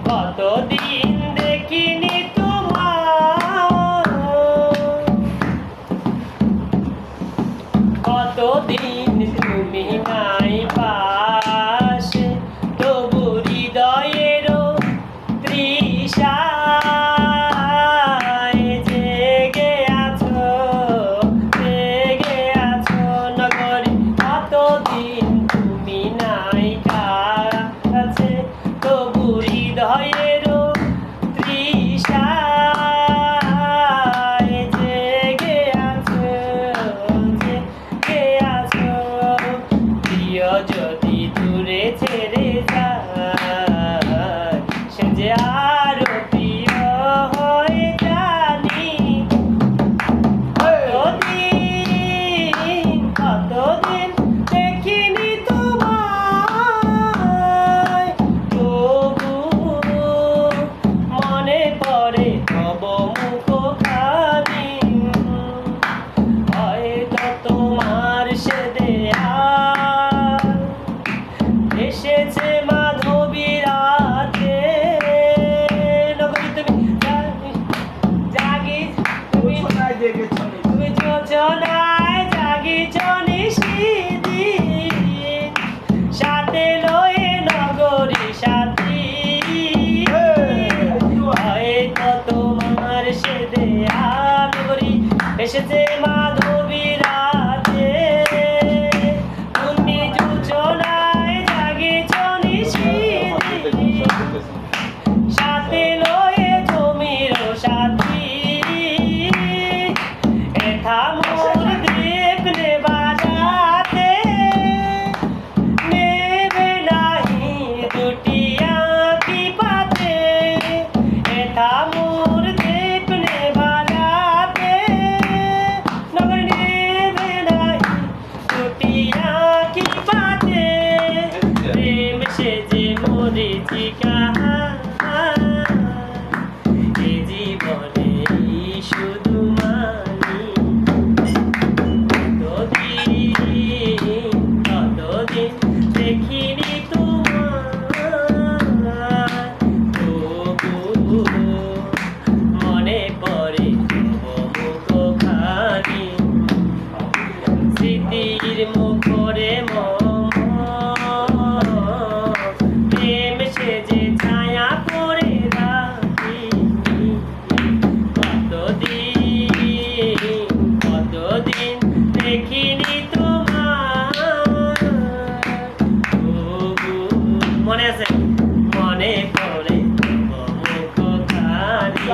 কতদিন দেখিনি তোমার, কতদিন তুমি নাই পাশে, তবু হৃদয়েরও তৃষায় জেগে আছো, জেগে আছো নগরী। কতদিন তুমি নাই কাছে, তবু হৃদয়েরও তৃষায় জেগে আছো, জেগে আছো। প্রিয় যদি দূরে ছেড়ে যায়, সে যে আরো প্রিয় হয়ে জানি। কতদিন কতদিন দেখিনি তোমায়, তবু মনে পড়ে তব মুখখানি। হয়তো তোমার সে দেয়া এসেছে মাধবীর রাতে, নগরী তুমি জাগি, তুমি তুমি যোজনায় জাগিছ নিশিদিন, সাথে লয়ে নগরী সাথী। হয়তো তোমার সে দেয়া নগরী এসেছে মাধবীর রাতে, তুমি যোজনায় জাগিছ নিশিদিন, সাথে লয়ে জমির সাথী। এথা মোর দেখলে বাজাতে, নেবে নাহি দুটি আঁখি পাতে। এথা মোর দেখলে বাজাতে, নগর নেবে নাহি দুটি আঁখি পাতে। প্রেম সে যে মরীচিকা, এ জীবনে শুধু মানি। কতদিন কতদিন দেখিনি তোমার, তবু মনে পড়ে তব মুখখানি। স্মৃতির মুখরে প্রেম সে যে ছায়া পড়ে রাখি। কতদিন কতদিন দেখিনি তোমার, তবু মনে আছে, মনে পড়ে তব মুখখানি।